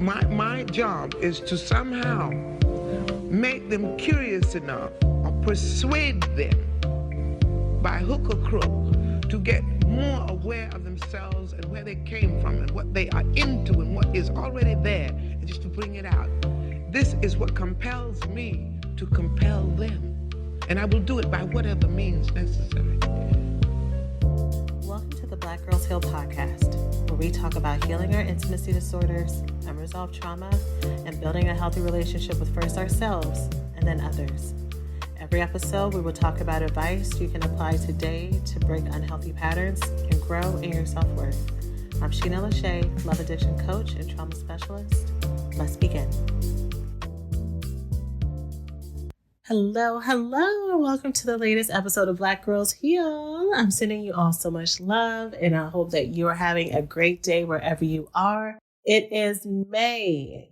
My job is to somehow make them curious enough or persuade them by hook or crook to get more aware of themselves and where they came from and what they are into and what is already there, and just to bring it out. This is what compels me to compel them, and I will do it by whatever means necessary. Welcome to the Black Girls Heal podcast, where we talk about healing our intimacy disorders, unresolved trauma, and building a healthy relationship with first ourselves and then others. Every episode, we will talk about advice you can apply today to break unhealthy patterns and grow in your self-worth. I'm Sheena Lachey, Love Addiction Coach and Trauma Specialist. Let's begin. Hello, and welcome to the latest episode of Black Girls Heal. I'm sending you all so much love, and I hope that you are having a great day wherever you are. It is May.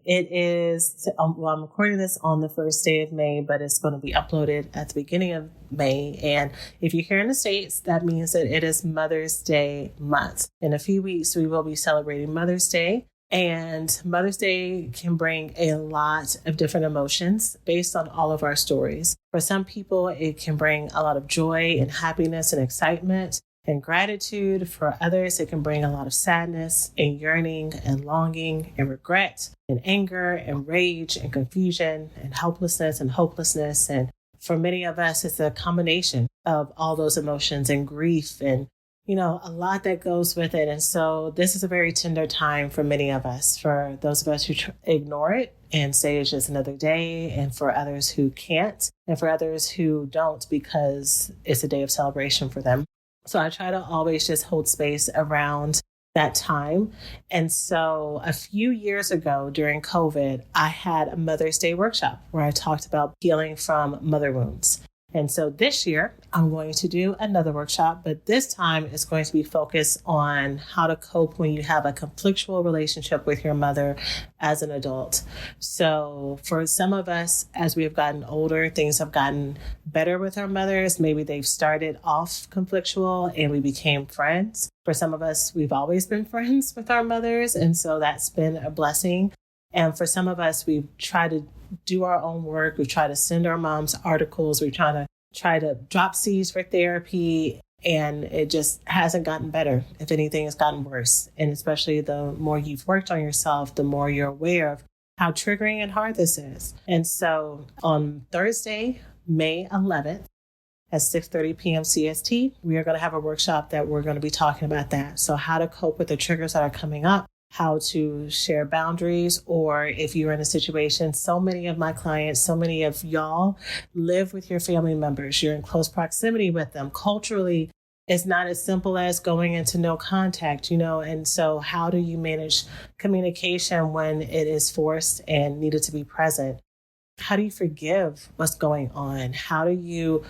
I'm recording this on the first day of May, but it's going to be uploaded at the beginning of May. And if you're here in the States, that means that it is Mother's Day month. In a few weeks, we will be celebrating Mother's Day. And Mother's Day can bring a lot of different emotions based on all of our stories. For some people, it can bring a lot of joy and happiness and excitement and gratitude. For others, it can bring a lot of sadness and yearning and longing and regret and anger and rage and confusion and helplessness and hopelessness. And for many of us, it's a combination of all those emotions and grief and a lot that goes with it. And so this is a very tender time for many of us, for those of us who ignore it and say it's just another day, and for others who can't, and for others who don't because it's a day of celebration for them. So I try to always just hold space around that time. And so a few years ago during COVID, I had a Mother's Day workshop where I talked about healing from mother wounds. And so this year, I'm going to do another workshop, but this time it's going to be focused on how to cope when you have a conflictual relationship with your mother as an adult. So for some of us, as we have gotten older, things have gotten better with our mothers. Maybe they've started off conflictual and we became friends. For some of us, we've always been friends with our mothers, and so that's been a blessing. And for some of us, we've tried to do our own work. We've tried to send our moms articles. We've try to drop seeds for therapy, and it just hasn't gotten better. If anything, it's gotten worse. And especially the more you've worked on yourself, the more you're aware of how triggering and hard this is. And so on Thursday, May 11th, at 6:30 p.m. CST, we are going to have a workshop that we're going to be talking about that. So how to cope with the triggers that are coming up, how to share boundaries, or if you're in a situation, so many of my clients, so many of y'all live with your family members. You're in close proximity with them. Culturally, it's not as simple as going into no contact, and so how do you manage communication when it is forced and needed to be present? How do you forgive what's going on? How do you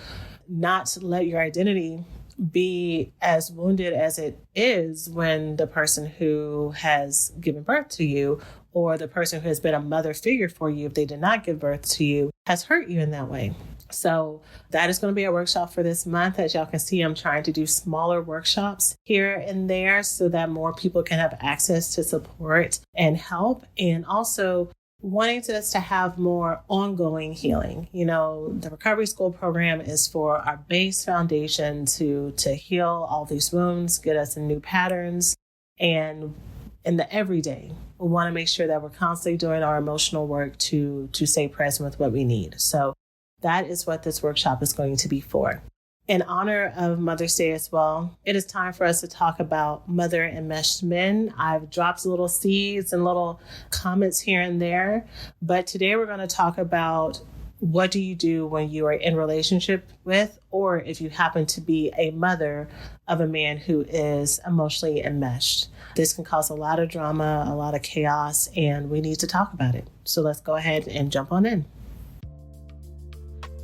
not let your identity be as wounded as it is when the person who has given birth to you, or the person who has been a mother figure for you, if they did not give birth to you, has hurt you in that way. So that is going to be a workshop for this month. As y'all can see, I'm trying to do smaller workshops here and there so that more people can have access to support and help, and also wanting us to have more ongoing healing. The Recovery School program is for our base foundation to heal all these wounds, get us in new patterns, and in the everyday, we want to make sure that we're constantly doing our emotional work to stay present with what we need. So that is what this workshop is going to be for. In honor of Mother's Day as well, it is time for us to talk about mother enmeshed men. I've dropped little seeds and little comments here and there, but today we're going to talk about what do you do when you are in relationship with, or if you happen to be a mother of a man who is emotionally enmeshed. This can cause a lot of drama, a lot of chaos, and we need to talk about it. So let's go ahead and jump on in.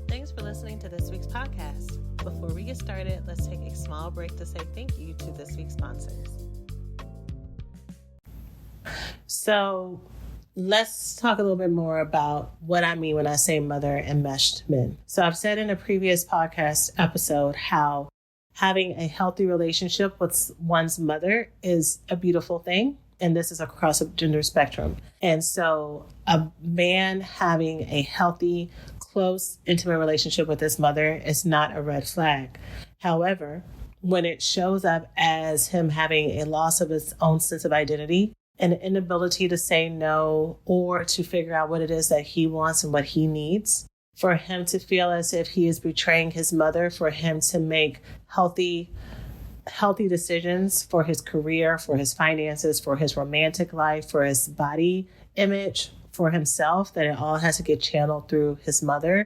Thanks for listening to this week's podcast. Before we get started, let's take a small break to say thank you to this week's sponsors. So let's talk a little bit more about what I mean when I say mother enmeshed men. So I've said in a previous podcast episode how having a healthy relationship with one's mother is a beautiful thing. And this is across a gender spectrum. And so a man having a healthy, close, intimate relationship with his mother is not a red flag. However, when it shows up as him having a loss of his own sense of identity, an inability to say no or to figure out what it is that he wants and what he needs, for him to feel as if he is betraying his mother, for him to make healthy decisions for his career, for his finances, for his romantic life, for his body image, for himself, that it all has to get channeled through his mother.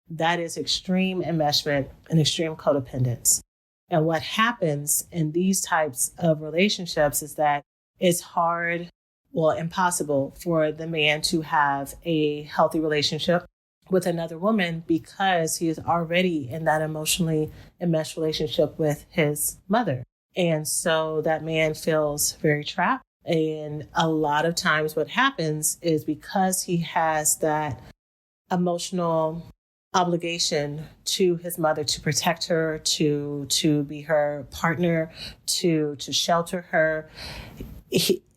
That is extreme enmeshment and extreme codependence. And what happens in these types of relationships is that it's hard, well, impossible for the man to have a healthy relationship with another woman because he is already in that emotionally enmeshed relationship with his mother. And so that man feels very trapped. And a lot of times what happens is because he has that emotional obligation to his mother to protect her, to be her partner, to shelter her.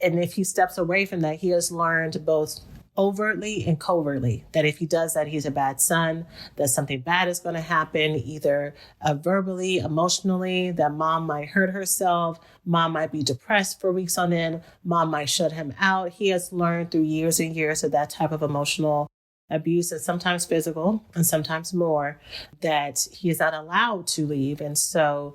And if he steps away from that, he has learned both overtly and covertly that if he does that, he's a bad son, that something bad is going to happen, either verbally, emotionally, that mom might hurt herself, mom might be depressed for weeks on end, mom might shut him out. He has learned through years and years of that type of emotional abuse, and sometimes physical and sometimes more, that he is not allowed to leave. And so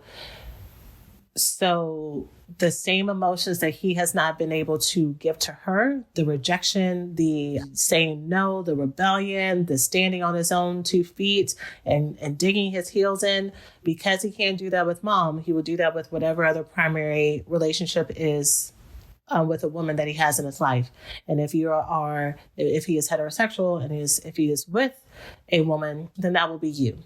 the same emotions that he has not been able to give to her, the rejection, the saying no, the rebellion, the standing on his own 2 feet and digging his heels in, because he can't do that with mom, he will do that with whatever other primary relationship is with a woman that he has in his life. And if he is heterosexual and if he is with a woman, then that will be you.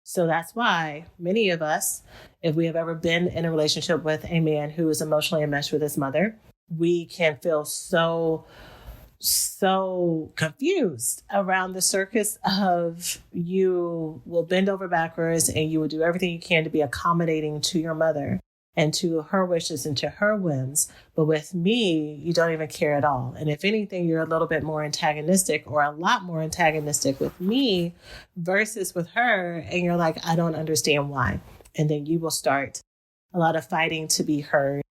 So that's why many of us, if we have ever been in a relationship with a man who is emotionally enmeshed with his mother, we can feel so confused around the circus of you will bend over backwards and you will do everything you can to be accommodating to your mother and to her wishes and to her whims. But with me, you don't even care at all. And if anything, you're a little bit more antagonistic, or a lot more antagonistic with me versus with her. And you're like, I don't understand why. And then you will start a lot of fighting to be heard.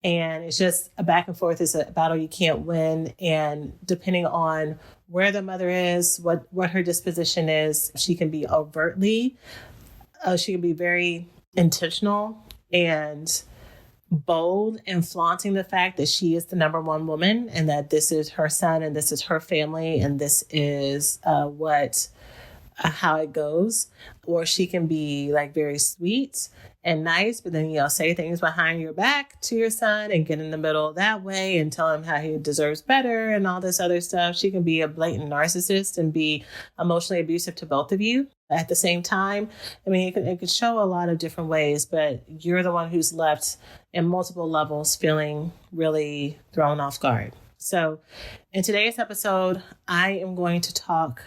And it's just a back and forth. It's a battle you can't win. And depending on where the mother is, what her disposition is, she can be she can be very intentional and bold in flaunting the fact that she is the number one woman and that this is her son and this is her family and this is how it goes. Or she can be like very sweet and nice, but then, say things behind your back to your son and get in the middle that way and tell him how he deserves better and all this other stuff. She can be a blatant narcissist and be emotionally abusive to both of you at the same time. I mean, it could show a lot of different ways, but you're the one who's left in multiple levels feeling really thrown off guard. So in today's episode, I am going to talk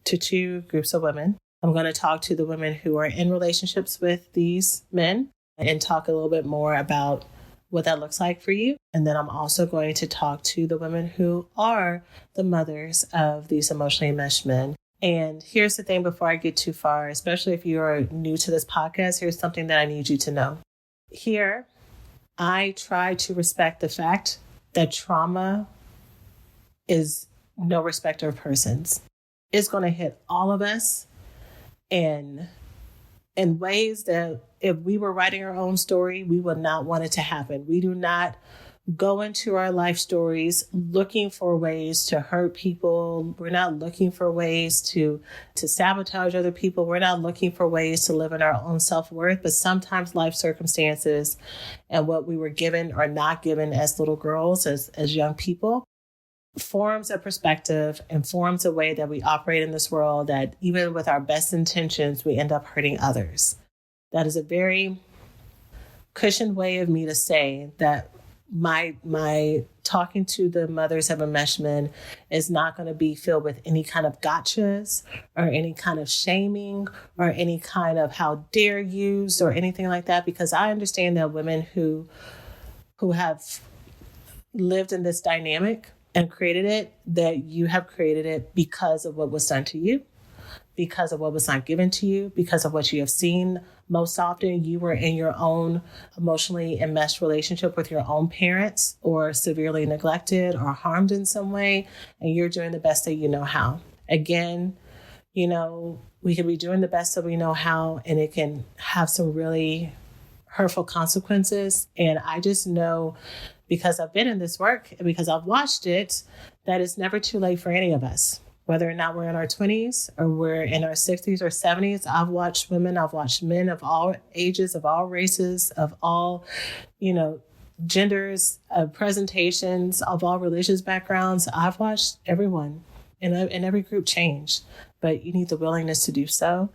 to 2 groups of women. I'm going to talk to the women who are in relationships with these men and talk a little bit more about what that looks like for you. And then I'm also going to talk to the women who are the mothers of these emotionally enmeshed men. And here's the thing before I get too far, especially if you're new to this podcast, here's something that I need you to know. Here, I try to respect the fact that trauma is no respecter of persons. It's going to hit all of us in ways that if we were writing our own story, we would not want it to happen. We do not go into our life stories looking for ways to hurt people. We're not looking for ways to sabotage other people. We're not looking for ways to live in our own self-worth. But sometimes life circumstances and what we were given or not given as little girls, as young people, forms a perspective and forms a way that we operate in this world that even with our best intentions, we end up hurting others. That is a very cushioned way of me to say that my talking to the mothers of enmeshed men is not going to be filled with any kind of gotchas or any kind of shaming or any kind of how dare yous or anything like that, because I understand that women who have lived in this dynamic and created it, that you have created it because of what was done to you, because of what was not given to you, because of what you have seen. Most often, you were in your own emotionally enmeshed relationship with your own parents, or severely neglected or harmed in some way, and you're doing the best that you know how. Again, we can be doing the best that we know how, and it can have some really hurtful consequences. And I just know, because I've been in this work and because I've watched it, that it's never too late for any of us. Whether or not we're in our 20s or we're in our 60s or 70s, I've watched women, I've watched men of all ages, of all races, of all, genders, presentations, of all religious backgrounds. I've watched everyone in every group change. But you need the willingness to do so.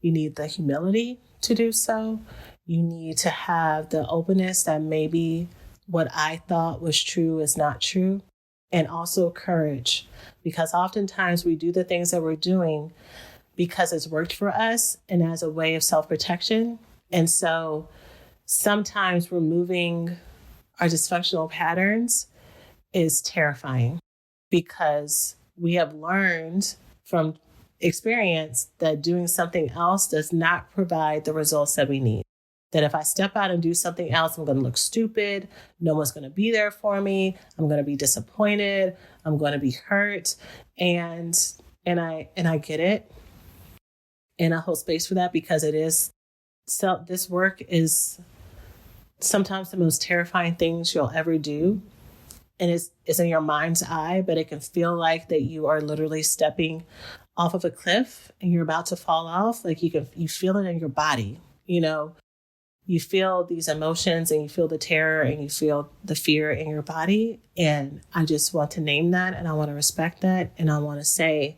You need the humility to do so. You need to have the openness that maybe what I thought was true is not true. And also courage, because oftentimes we do the things that we're doing because it's worked for us and as a way of self-protection. And so sometimes removing our dysfunctional patterns is terrifying, because we have learned from experience that doing something else does not provide the results that we need. That if I step out and do something else, I'm going to look stupid. No one's going to be there for me. I'm going to be disappointed. I'm going to be hurt. And I get it. And I hold space for that, because it is, so this work is sometimes the most terrifying things you'll ever do. And it's in your mind's eye, but it can feel like that you are literally stepping off of a cliff and you're about to fall off. Like you feel it in your body, You feel these emotions and you feel the terror and you feel the fear in your body. And I just want to name that, and I want to respect that. And I want to say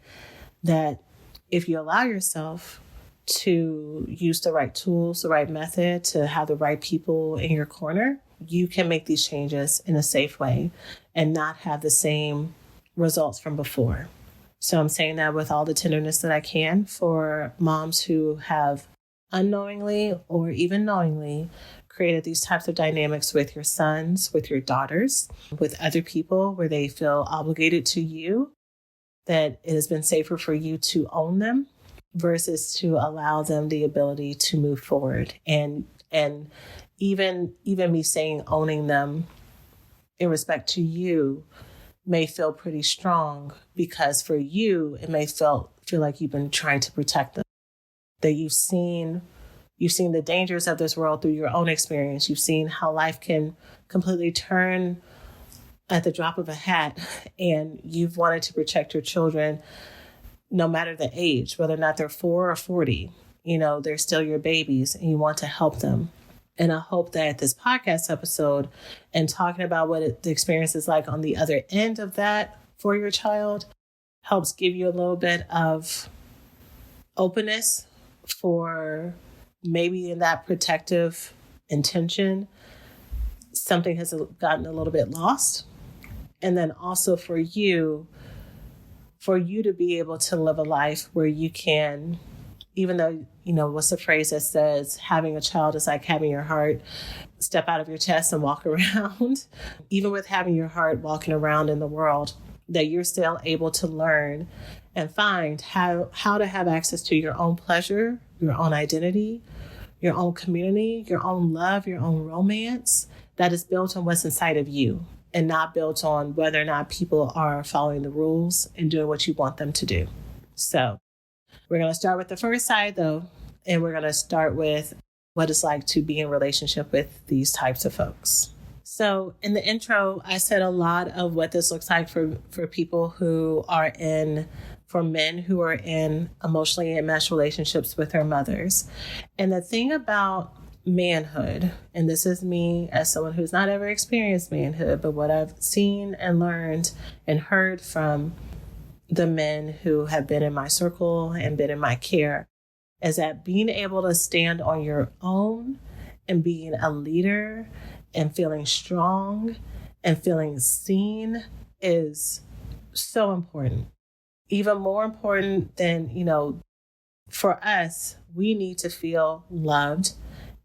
that if you allow yourself to use the right tools, the right method, to have the right people in your corner, you can make these changes in a safe way and not have the same results from before. So I'm saying that with all the tenderness that I can for moms who have unknowingly or even knowingly created these types of dynamics with your sons, with your daughters, with other people where they feel obligated to you, that it has been safer for you to own them versus to allow them the ability to move forward. And even me saying owning them in respect to you may feel pretty strong, because for you, it may feel like you've been trying to protect them. That you've seen the dangers of this world through your own experience. You've seen how life can completely turn at the drop of a hat, and you've wanted to protect your children no matter the age, whether or not they're 4 or 40. They're still your babies, and you want to help them. And I hope that this podcast episode and talking about what the experience is like on the other end of that for your child helps give you a little bit of openness for maybe in that protective intention, something has gotten a little bit lost. And then also for you to be able to live a life where you can, even though, what's the phrase that says having a child is like having your heart step out of your chest and walk around. Even with having your heart walking around in the world, that you're still able to learn and find how to have access to your own pleasure, your own identity, your own community, your own love, your own romance that is built on what's inside of you, and not built on whether or not people are following the rules and doing what you want them to do. So we're going to start with the first side, though, and we're going to start with what it's like to be in relationship with these types of folks. So in the intro, I said a lot of what this looks like for people who are for men who are in emotionally enmeshed relationships with their mothers. And the thing about manhood, and this is me as someone who's not ever experienced manhood, but what I've seen and learned and heard from the men who have been in my circle and been in my care, is that being able to stand on your own and being a leader and feeling strong and feeling seen is so important. Even more important than, for us, we need to feel loved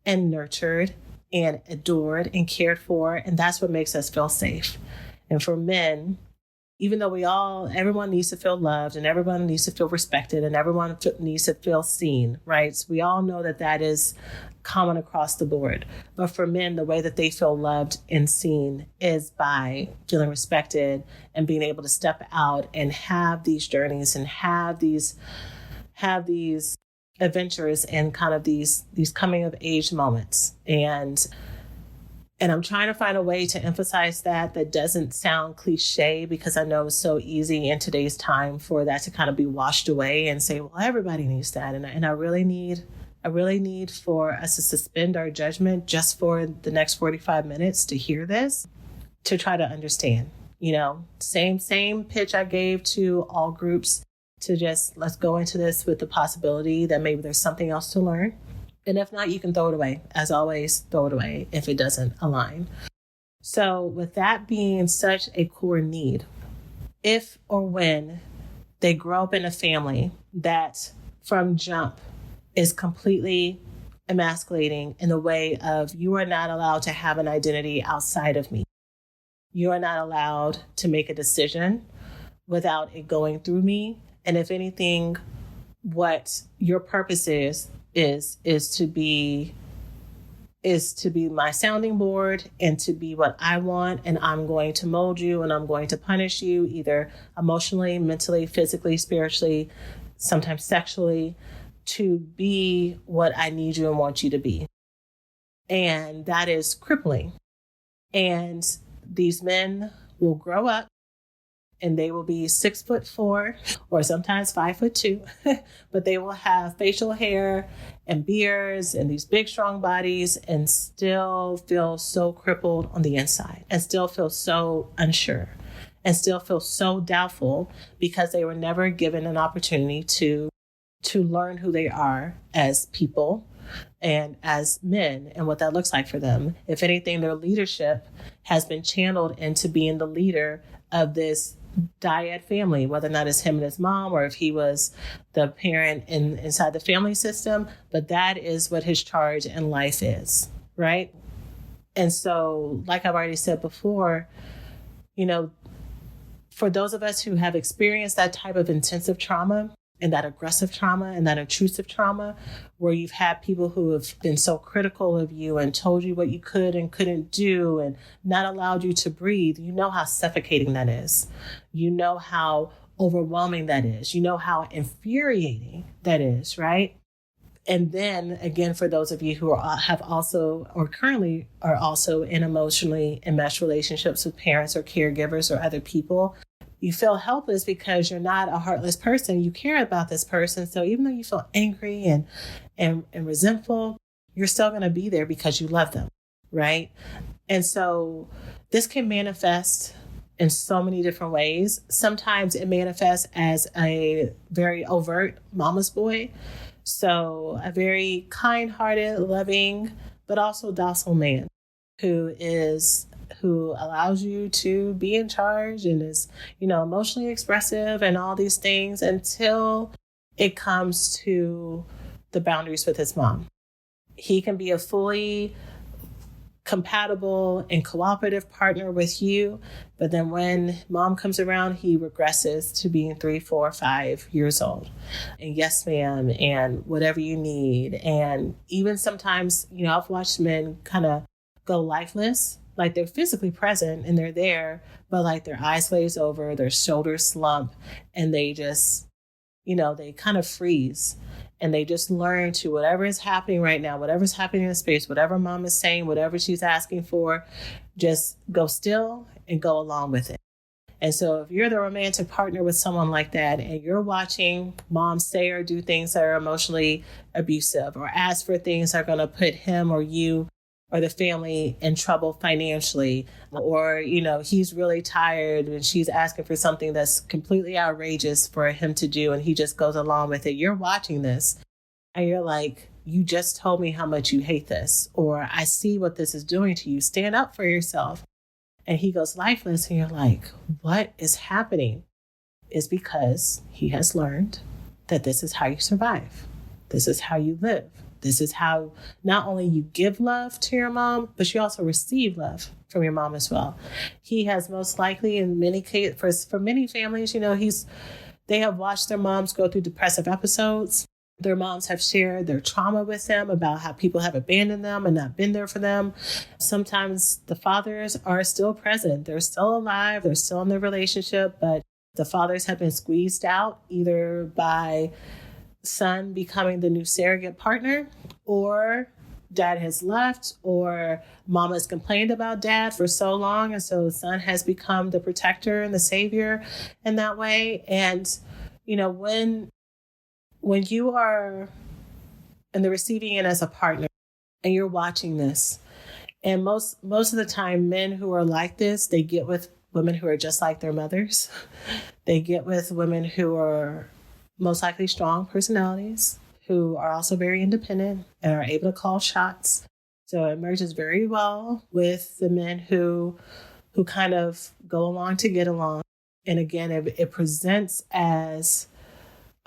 and nurtured and adored and cared for. And that's what makes us feel safe. And for men, even though everyone needs to feel loved and everyone needs to feel respected and everyone needs to feel seen, right? So we all know that is common across the board. But for men, the way that they feel loved and seen is by feeling respected and being able to step out and have these journeys and have these adventures and kind of these coming of age moments. And I'm trying to find a way to emphasize that doesn't sound cliche, because I know it's so easy in today's time for that to kind of be washed away and say, well, everybody needs that. And I really need for us to suspend our judgment just for the next 45 minutes to hear this, to try to understand, same pitch I gave to all groups, to just let's go into this with the possibility that maybe there's something else to learn. And if not, you can throw it away. As always, throw it away if it doesn't align. So with that being such a core need, if or when they grow up in a family that from jump is completely emasculating in the way of, you are not allowed to have an identity outside of me. You are not allowed to make a decision without it going through me. And if anything, what your purpose is to be my sounding board and to be what I want, and I'm going to mold you and I'm going to punish you either emotionally, mentally, physically, spiritually, sometimes sexually, to be what I need you and want you to be. And that is crippling. And these men will grow up and they will be 6'4" or sometimes 5'2", but they will have facial hair and beards and these big, strong bodies and still feel so crippled on the inside and still feel so unsure and still feel so doubtful because they were never given an opportunity to learn who they are as people and as men and what that looks like for them. If anything, their leadership has been channeled into being the leader of this dyad family, whether or not it's him and his mom or if he was the parent inside the family system. But that is what his charge in life is, right? And so, like I've already said before, for those of us who have experienced that type of intensive trauma and that aggressive trauma and that intrusive trauma, where you've had people who have been so critical of you and told you what you could and couldn't do and not allowed you to breathe, you know how suffocating that is. You know how overwhelming that is. You know how infuriating that is, right? And then again, for those of you who have also or currently are also in emotionally enmeshed relationships with parents or caregivers or other people, you feel helpless because you're not a heartless person. You care about this person. So even though you feel angry and resentful, you're still going to be there because you love them, right? And so this can manifest in so many different ways. Sometimes it manifests as a very overt mama's boy. So a very kind-hearted, loving, but also docile man who allows you to be in charge and is, emotionally expressive and all these things until it comes to the boundaries with his mom. He can be a fully compatible and cooperative partner with you, but then when mom comes around, he regresses to being 3, 4, 5 years old. And yes, ma'am, and whatever you need. And even sometimes, I've watched men kind of go lifeless. Like they're physically present and they're there, but like their eyes glaze over, their shoulders slump, and they just, they kind of freeze and they just learn to whatever is happening right now, whatever's happening in space, whatever mom is saying, whatever she's asking for, just go still and go along with it. And so if you're the romantic partner with someone like that and you're watching mom say or do things that are emotionally abusive or ask for things that are going to put him or you or the family in trouble financially, or, he's really tired and she's asking for something that's completely outrageous for him to do and he just goes along with it. You're watching this and you're like, you just told me how much you hate this, or I see what this is doing to you. Stand up for yourself. And he goes lifeless and you're like, what is happening? It's because he has learned that this is how you survive. This is how you live. This is how not only you give love to your mom, but you also receive love from your mom as well. He has most likely, in many cases, for many families, they have watched their moms go through depressive episodes. Their moms have shared their trauma with them about how people have abandoned them and not been there for them. Sometimes the fathers are still present. They're still alive. They're still in their relationship, but the fathers have been squeezed out either by son becoming the new surrogate partner, or dad has left, or mama has complained about dad for so long. And so the son has become the protector and the savior in that way. And, when you are in the receiving end as a partner and you're watching this, and most of the time, men who are like this, they get with women who are just like their mothers. They get with women who are most likely strong personalities, who are also very independent and are able to call shots. So it merges very well with the men who kind of go along to get along. And again, it presents as,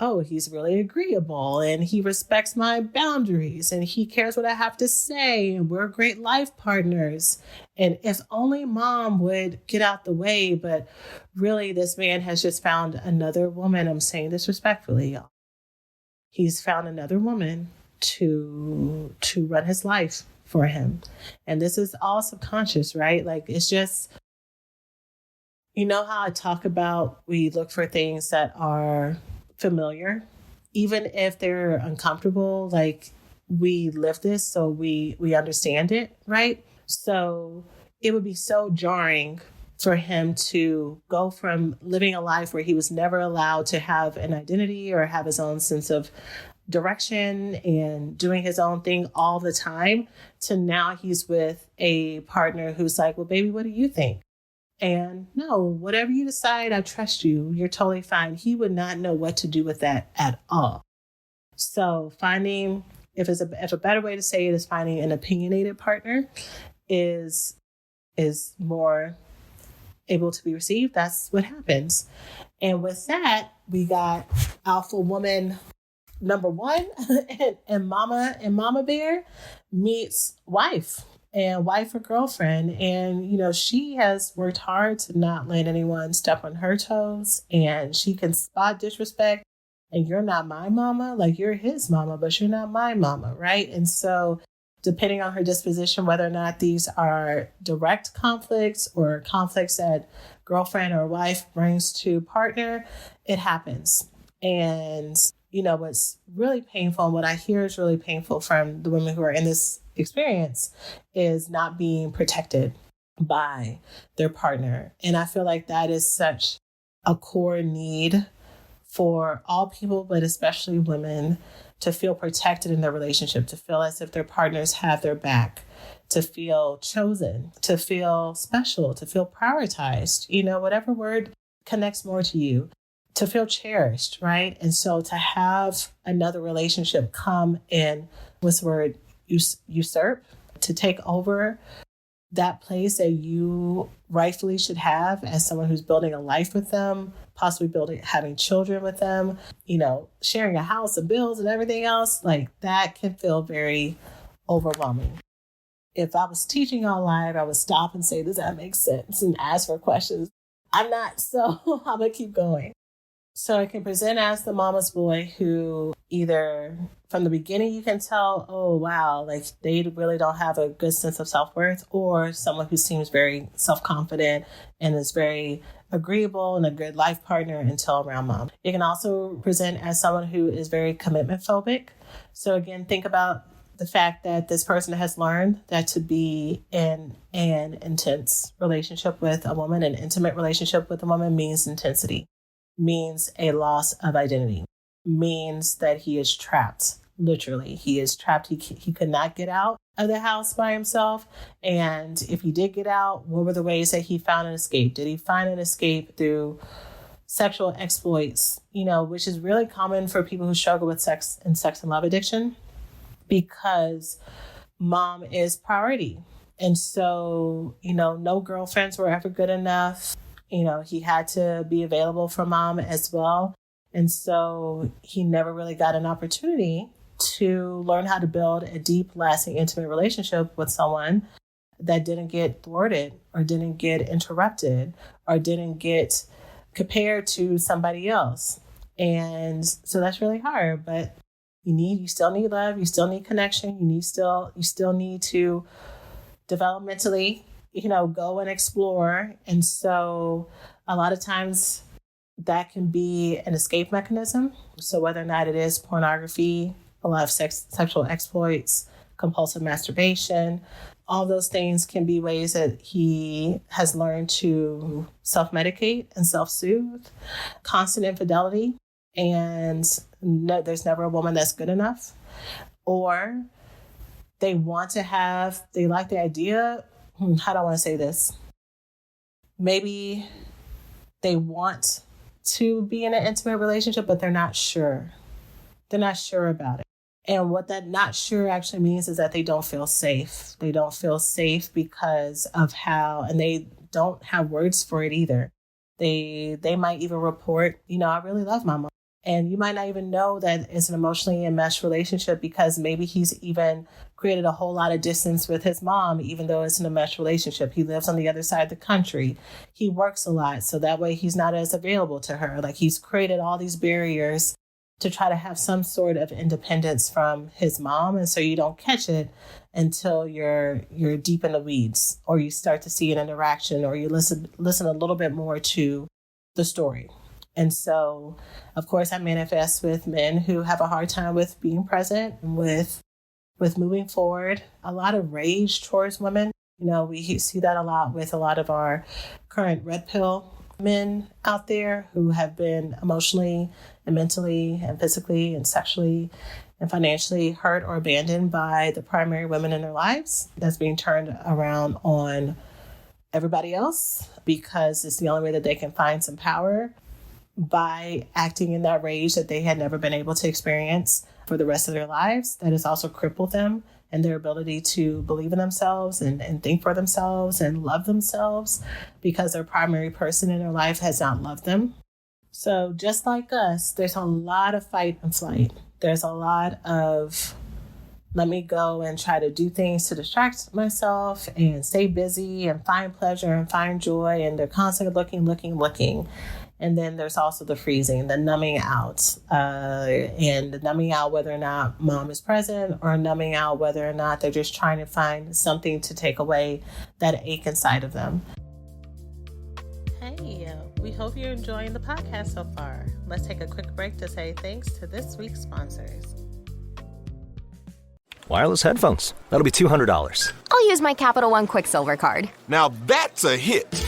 oh, he's really agreeable and he respects my boundaries and he cares what I have to say and we're great life partners. And if only mom would get out the way, but really this man has just found another woman. I'm saying this respectfully, y'all. He's found another woman to run his life for him. And this is all subconscious, right? Like, it's just, how I talk about, we look for things that are familiar, even if they're uncomfortable, like we live this, so we understand it, right? So it would be so jarring for him to go from living a life where he was never allowed to have an identity or have his own sense of direction and doing his own thing all the time, to now he's with a partner who's like, well, baby, what do you think? And no, whatever you decide, I trust you. You're totally fine. He would not know what to do with that at all. So finding, if a better way to say it is finding an opinionated partner is more able to be received. That's what happens. And with that, we got alpha woman number one and mama bear meets wife. And wife or girlfriend. And, she has worked hard to not let anyone step on her toes. And she can spot disrespect. And you're not my mama. Like, you're his mama, but you're not my mama, right? And so depending on her disposition, whether or not these are direct conflicts or conflicts that girlfriend or wife brings to partner, it happens. And, what's really painful, and what I hear is really painful from the women who are in this experience, is not being protected by their partner. And I feel like that is such a core need for all people, but especially women, to feel protected in their relationship, to feel as if their partners have their back, to feel chosen, to feel special, to feel prioritized, whatever word connects more to you, to feel cherished, right? And so to have another relationship come in, what's the word, usurp, to take over that place that you rightfully should have as someone who's building a life with them, possibly having children with them, sharing a house and bills and everything else, like that can feel very overwhelming. If I was teaching all live, I would stop and say, does that make sense? And ask for questions. I'm not, so I'm going to keep going. So it can present as the mama's boy who either from the beginning you can tell, oh, wow, like they really don't have a good sense of self-worth, or someone who seems very self-confident and is very agreeable and a good life partner until around mom. It can also present as someone who is very commitment phobic. So again, think about the fact that this person has learned that to be in an intense relationship with a woman, an intimate relationship with a woman, means intensity, means a loss of identity, means that he is trapped. Literally, he is trapped. He could not get out of the house by himself. And if he did get out, what were the ways that he found an escape? Did he find an escape through sexual exploits, which is really common for people who struggle with sex and love addiction, because mom is priority. And so, no girlfriends were ever good enough. He had to be available for mom as well. And so he never really got an opportunity to learn how to build a deep, lasting, intimate relationship with someone that didn't get thwarted or didn't get interrupted or didn't get compared to somebody else. And so that's really hard, but you still need love. You still need connection. You still need to developmentally, go and explore. And so a lot of times that can be an escape mechanism. So whether or not it is pornography, a lot of sexual exploits, compulsive masturbation, all those things can be ways that he has learned to self-medicate and self-soothe. Constant infidelity, and there's never a woman that's good enough. Or they like the idea, how do I want to say this? Maybe they want to be in an intimate relationship, but they're not sure. They're not sure about it. And what that not sure actually means is that they don't feel safe. They don't feel safe because of how, and they don't have words for it either. They might even report, I really love my mom. And you might not even know that it's an emotionally enmeshed relationship because maybe he's even created a whole lot of distance with his mom, even though it's an enmeshed relationship. He lives on the other side of the country. He works a lot, so that way he's not as available to her. Like, he's created all these barriers to try to have some sort of independence from his mom. And so you don't catch it until you're deep in the weeds, or you start to see an interaction, or you listen a little bit more to the story. And so, of course, I manifest with men who have a hard time with being present, with moving forward, a lot of rage towards women. We see that a lot with a lot of our current red pill men out there who have been emotionally and mentally and physically and sexually and financially hurt or abandoned by the primary women in their lives. That's being turned around on everybody else because it's the only way that they can find some power by acting in that rage that they had never been able to experience for the rest of their lives. That has also crippled them and their ability to believe in themselves and think for themselves and love themselves because their primary person in their life has not loved them. So just like us, there's a lot of fight and flight. There's a lot of, let me go and try to do things to distract myself and stay busy and find pleasure and find joy. And they're constantly looking. And then there's also the freezing, the numbing out, and the numbing out whether or not mom is present, or numbing out whether or not they're just trying to find something to take away that ache inside of them. Hey, we hope you're enjoying the podcast so far. Let's take a quick break to say thanks to this week's sponsors. Wireless headphones. That'll be $200. I'll use my Capital One Quicksilver card. Now that's a hit.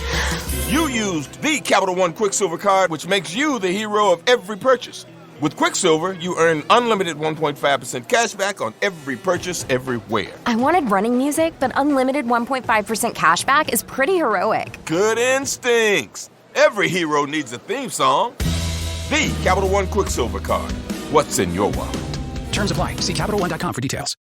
You used the Capital One Quicksilver card, which makes you the hero of every purchase. With Quicksilver, you earn unlimited 1.5% cash back on every purchase everywhere. I wanted running music, but unlimited 1.5% cash back is pretty heroic. Good instincts. Every hero needs a theme song. The Capital One Quicksilver card. What's in your wallet? Terms apply. See CapitalOne.com for details.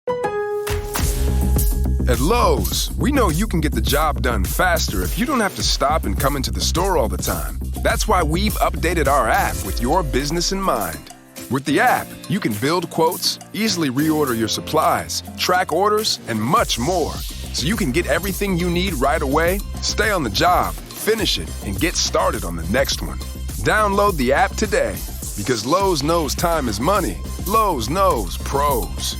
At Lowe's, we know you can get the job done faster if you don't have to stop and come into the store all the time. That's why we've updated our app with your business in mind. With the app, you can build quotes, easily reorder your supplies, track orders, and much more. So you can get everything you need right away, stay on the job, finish it, and get started on the next one. Download the app today, because Lowe's knows time is money. Lowe's knows pros.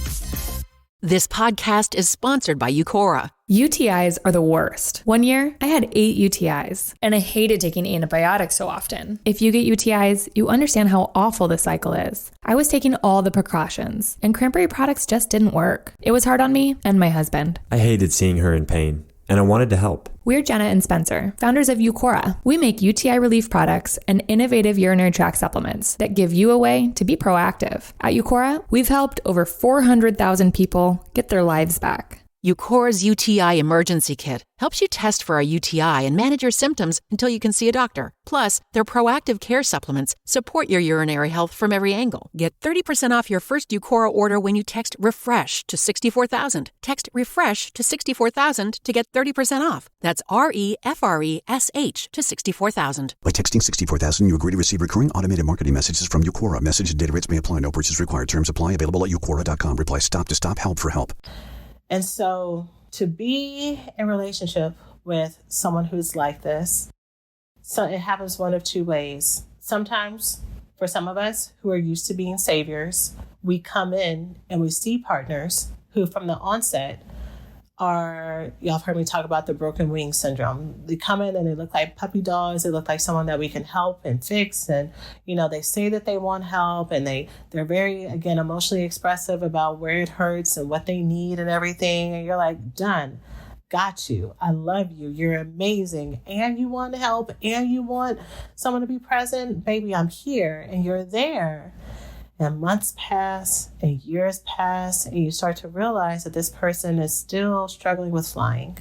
This podcast is sponsored by Eucora. UTIs are the worst. One year, I had 8 UTIs, and I hated taking antibiotics so often. If you get UTIs, you understand how awful the cycle is. I was taking all the precautions, and cranberry products just didn't work. It was hard on me and my husband. I hated seeing her in pain, and I wanted to help. We're Jenna and Spencer, founders of Eucora. We make UTI relief products and innovative urinary tract supplements that give you a way to be proactive. At Eucora, we've helped over 400,000 people get their lives back. Eucora's UTI Emergency Kit helps you test for a UTI and manage your symptoms until you can see a doctor. Plus, their proactive care supplements support your urinary health from every angle. Get 30% off your first Eucora order when you text REFRESH to 64,000. Text REFRESH to 64,000 to get 30% off. That's REFRESH to 64,000. By texting 64,000, you agree to receive recurring automated marketing messages from Eucora. Message and data rates may apply. No purchase required. Terms apply. Available at eucora.com. Reply STOP to STOP. Help for help. And so to be in a relationship with someone who's like this, so it happens one of two ways. Sometimes for some of us who are used to being saviors, we come in and we see partners who from the onset are, y'all have heard me talk about the broken wing syndrome. They come in and they look like puppy dogs. They look like someone that we can help and fix. And, they say that they want help and they're very, again, emotionally expressive about where it hurts and what they need and everything. And you're like, done. Got you. I love you. You're amazing. And you want help and you want someone to be present. Baby, I'm here. And you're there. And months pass and years pass and you start to realize that this person is still struggling with flying.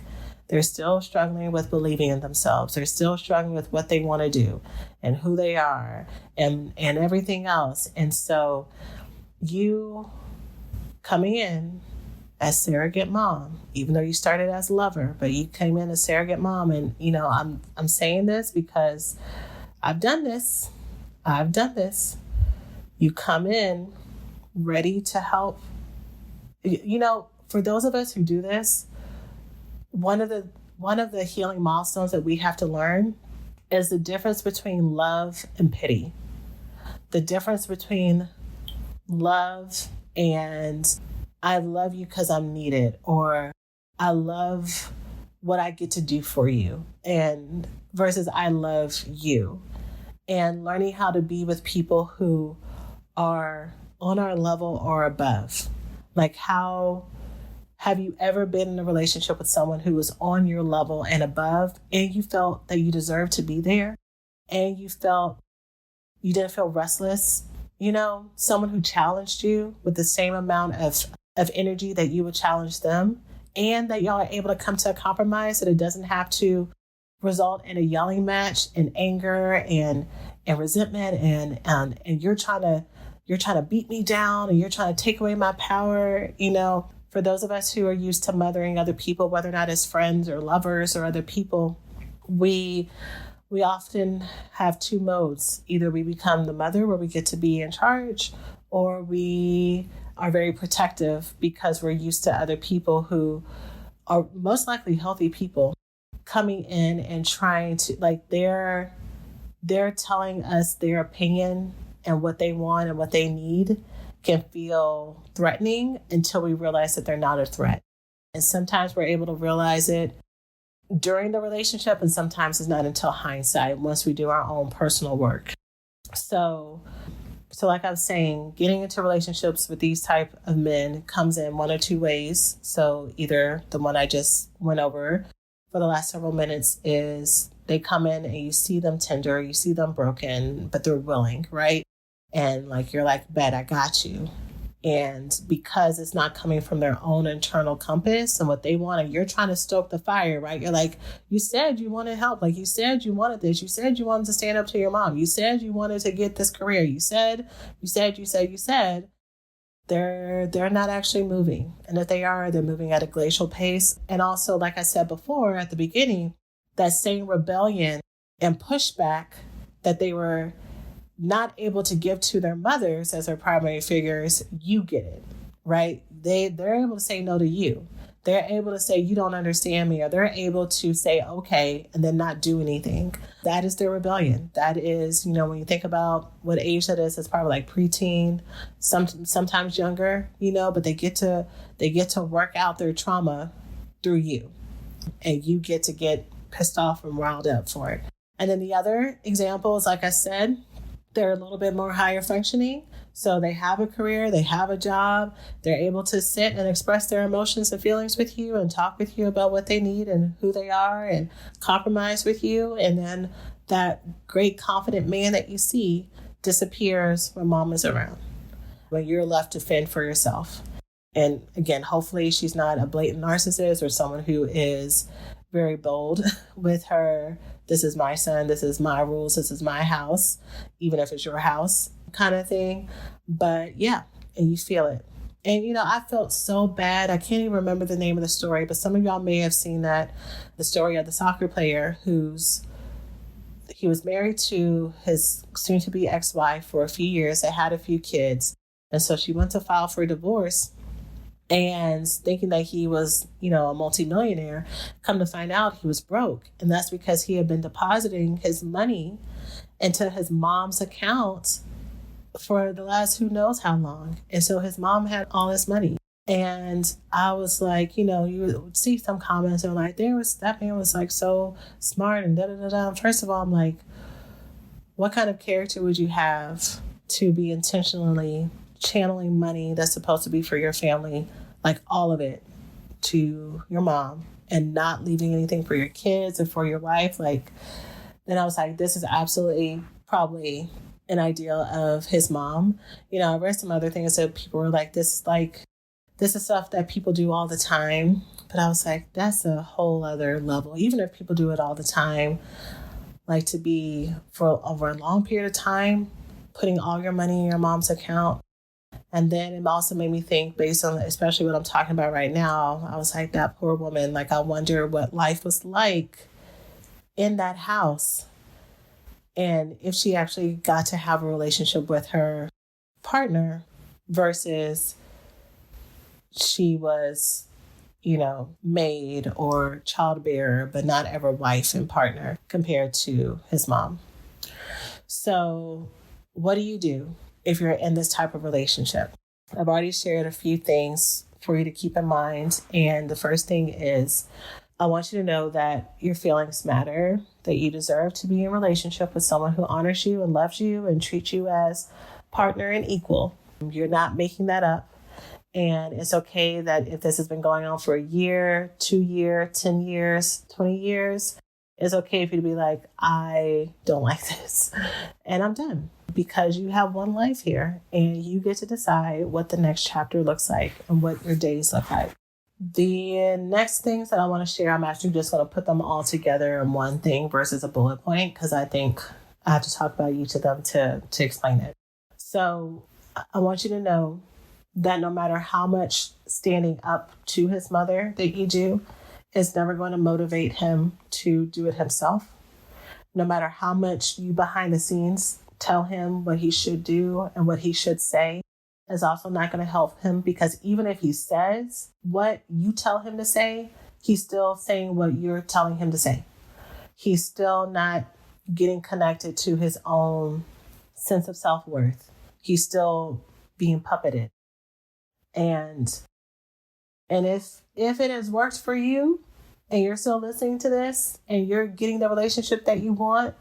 They're still struggling with believing in themselves. They're still struggling with what they want to do and who they are and everything else. And so you coming in as surrogate mom, even though you started as lover, but you came in as surrogate mom. And, I'm saying this because I've done this. You come in ready to help. For those of us who do this, one of the healing milestones that we have to learn is the difference between love and pity. The difference between love and I love you because I'm needed, or I love what I get to do for you, and versus I love you. And learning how to be with people who are on our level or above. Like, how have you ever been in a relationship with someone who was on your level and above, and you felt that you deserved to be there, and you didn't feel restless? Someone who challenged you with the same amount of energy that you would challenge them, and that y'all are able to come to a compromise that it doesn't have to result in a yelling match and anger and resentment and you're trying to beat me down and you're trying to take away my power. For those of us who are used to mothering other people, whether or not as friends or lovers or other people, we often have two modes. Either we become the mother where we get to be in charge, or we are very protective because we're used to other people who are most likely healthy people coming in and trying to, they're telling us their opinion and what they want and what they need can feel threatening until we realize that they're not a threat. And sometimes we're able to realize it during the relationship, and sometimes it's not until hindsight, once we do our own personal work. So like I was saying, getting into relationships with these type of men comes in one or two ways. So either the one I just went over for the last several minutes is they come in and you see them tender, you see them broken, but they're willing, right? And you're like, bet, I got you. And because it's not coming from their own internal compass and what they want, and you're trying to stoke the fire, right? You're like, you said you wanted help. You said you wanted this. You said you wanted to stand up to your mom. You said you wanted to get this career. You said. They're not actually moving. And if they are, they're moving at a glacial pace. And also, like I said before at the beginning, that same rebellion and pushback that they were not able to give to their mothers as their primary figures, you get it, right? They're able to say no to you. They're able to say, you don't understand me, or they're able to say, okay, and then not do anything. That is their rebellion. That is, when you think about what age that is, it's probably preteen, sometimes younger, but they get to work out their trauma through you, and you get to get pissed off and riled up for it. And then the other examples, like I said, they're a little bit more higher functioning. So they have a career, they have a job, they're able to sit and express their emotions and feelings with you and talk with you about what they need and who they are and compromise with you. And then that great confident man that you see disappears when mom is around, when you're left to fend for yourself. And again, hopefully she's not a blatant narcissist or someone who is very bold with her. This is my son. This is my rules. This is my house, even if it's your house kind of thing. But yeah, and you feel it. And, I felt so bad. I can't even remember the name of the story, but some of y'all may have seen that, the story of the soccer player he was married to his soon-to-be ex-wife for a few years. They had a few kids. And so she went to file for a divorce and thinking that he was, a multimillionaire. Come to find out he was broke. And that's because he had been depositing his money into his mom's account for the last who knows how long. And so his mom had all this money. And I was like, you would see some comments and like, that man was like so smart and da-da-da-da. First of all, I'm like, what kind of character would you have to be intentionally channeling money that's supposed to be for your family, like all of it, to your mom and not leaving anything for your kids and for your wife? Like, then I was like, this is absolutely probably an ideal of his mom. I read some other things that people were like, this is stuff that people do all the time. But I was like, that's a whole other level. Even if people do it all the time, like to be for over a long period of time, putting all your money in your mom's account. And then it also made me think, based on especially what I'm talking about right now, I was like, that poor woman, like I wonder what life was like in that house. And if she actually got to have a relationship with her partner versus she was, maid or childbearer, but not ever wife and partner compared to his mom. So what do you do if you're in this type of relationship? I've already shared a few things for you to keep in mind. And the first thing is, I want you to know that your feelings matter, that you deserve to be in a relationship with someone who honors you and loves you and treats you as partner and equal. You're not making that up. And it's okay that if this has been going on for a year, 2 years, 10 years, 20 years, it's okay for you to be like, I don't like this and I'm done, because you have one life here and you get to decide what the next chapter looks like and what your days look like. The next things that I want to share, I'm actually just going to put them all together in one thing versus a bullet point, because I think I have to talk about each of them to explain it. So I want you to know that no matter how much standing up to his mother that you do, is never going to motivate him to do it himself. No matter how much you behind the scenes tell him what he should do and what he should say, is also not going to help him, because even if he says what you tell him to say, he's still saying what you're telling him to say. He's still not getting connected to his own sense of self-worth. He's still being puppeted. And if it has worked for you and you're still listening to this and you're getting the relationship that you want,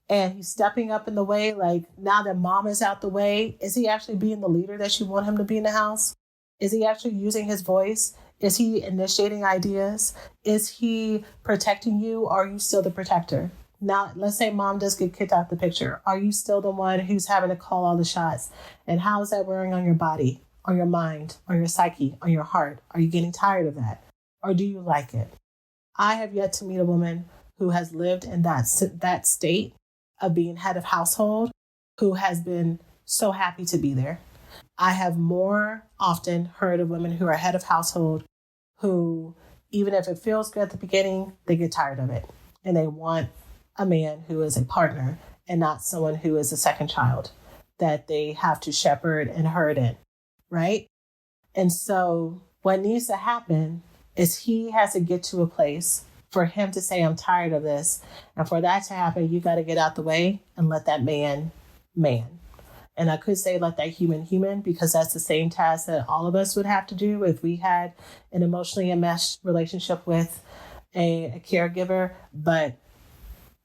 and he's stepping up in the way, like now that mom is out the way, is he actually being the leader that you want him to be in the house? Is he actually using his voice? Is he initiating ideas? Is he protecting you? Or are you still the protector? Now, let's say mom does get kicked out the picture. Are you still the one who's having to call all the shots? And how is that wearing on your body, on your mind, on your psyche, on your heart? Are you getting tired of that? Or do you like it? I have yet to meet a woman who has lived in that state of being head of household who has been so happy to be there. I have more often heard of women who are head of household who, even if it feels good at the beginning, they get tired of it. And they want a man who is a partner and not someone who is a second child that they have to shepherd and herd in, right? And so what needs to happen is he has to get to a place for him to say, I'm tired of this. And for that to happen, you got to get out the way and let that man. And I could say let that human, because that's the same task that all of us would have to do if we had an emotionally enmeshed relationship with a caregiver. But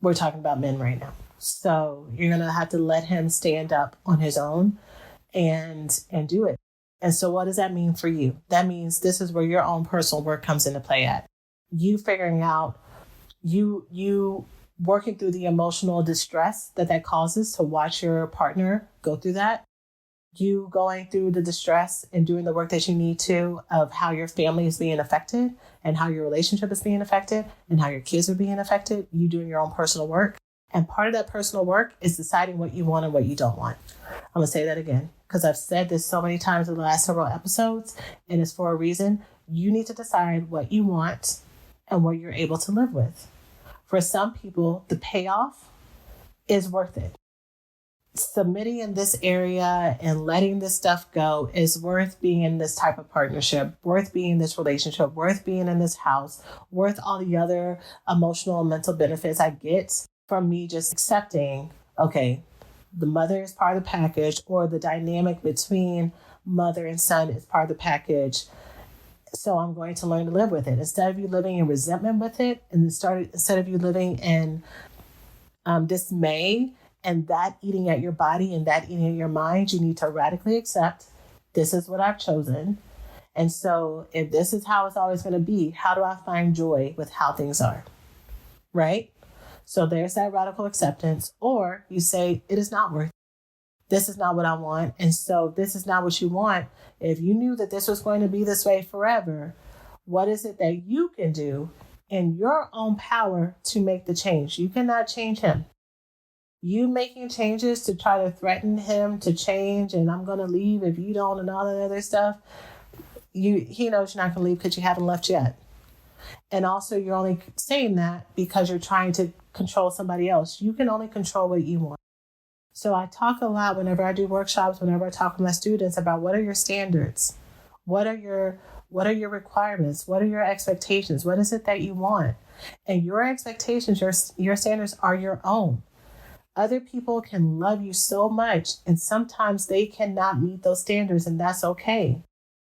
we're talking about men right now. So you're going to have to let him stand up on his own and do it. And so what does that mean for you? That means this is where your own personal work comes into play at. You figuring out, you working through the emotional distress that causes to watch your partner go through that. you going through the distress and doing the work that you need to of how your family is being affected and how your relationship is being affected and how your kids are being affected, you doing your own personal work. And part of that personal work is deciding what you want and what you don't want. I'm going to say that again, because I've said this so many times in the last several episodes, and it's for a reason. You need to decide what you want and what you're able to live with. For some people, the payoff is worth it. Submitting in this area and letting this stuff go is worth being in this type of partnership, worth being in this relationship, worth being in this house, worth all the other emotional and mental benefits I get from me just accepting, okay, the mother is part of the package, or the dynamic between mother and son is part of the package. So I'm going to learn to live with it. Instead of you living in resentment with it, and instead of you living in dismay, and that eating at your body and that eating at your mind, you need to radically accept, this is what I've chosen. And so if this is how it's always going to be, how do I find joy with how things are? Right? So there's that radical acceptance. Or you say, it is not worth it. This is not what I want. And so if this is not what you want, if you knew that this was going to be this way forever, what is it that you can do in your own power to make the change? You cannot change him. You making changes to try to threaten him to change, and I'm going to leave if you don't, and all that other stuff, he knows you're not going to leave because you haven't left yet. And also, you're only saying that because you're trying to control somebody else. You can only control what you want. So I talk a lot whenever I do workshops, whenever I talk with my students about what are your standards? What are your requirements? What are your expectations? What is it that you want? And your expectations, your standards are your own. Other people can love you so much, and sometimes they cannot meet those standards, and that's okay.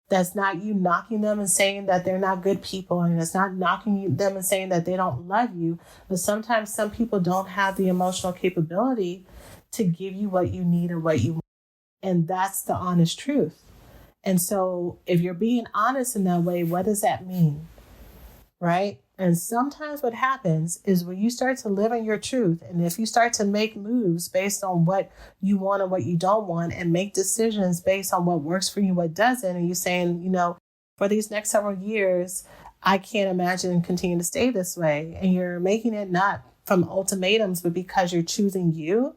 That's not you knocking them and saying that they're not good people, and it's not knocking them and saying that they don't love you. But sometimes some people don't have the emotional capability to give you what you need and what you want. And that's the honest truth. And so if you're being honest in that way, what does that mean? Right? And sometimes what happens is when you start to live in your truth, and if you start to make moves based on what you want and what you don't want, and make decisions based on what works for you, what doesn't, and you're saying, for these next several years, I can't imagine continuing to stay this way. And you're making it not from ultimatums, but because you're choosing you.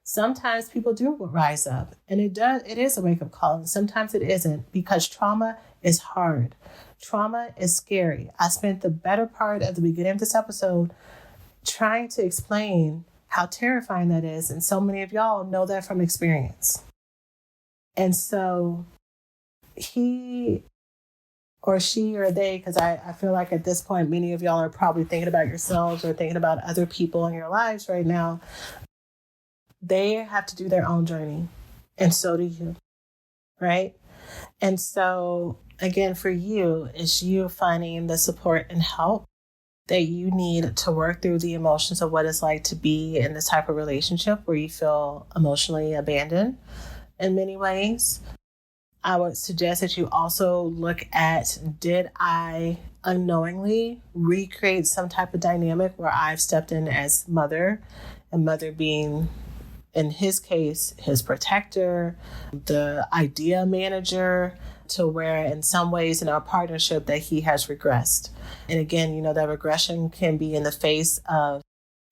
Sometimes people do rise up, and it is a wake-up call. And sometimes it isn't, because trauma is hard. Trauma is scary. I spent the better part of the beginning of this episode trying to explain how terrifying that is. And so many of y'all know that from experience. And so he or she or they, because I feel like at this point, many of y'all are probably thinking about yourselves or thinking about other people in your lives right now. They have to do their own journey. And so do you. Right? And so again, for you, it's you finding the support and help that you need to work through the emotions of what it's like to be in this type of relationship where you feel emotionally abandoned in many ways. I would suggest that you also look at, did I unknowingly recreate some type of dynamic where I've stepped in as mother, and mother being, in his case, his protector, the idea manager, to where in some ways in our partnership that he has regressed. And again, that regression can be in the face of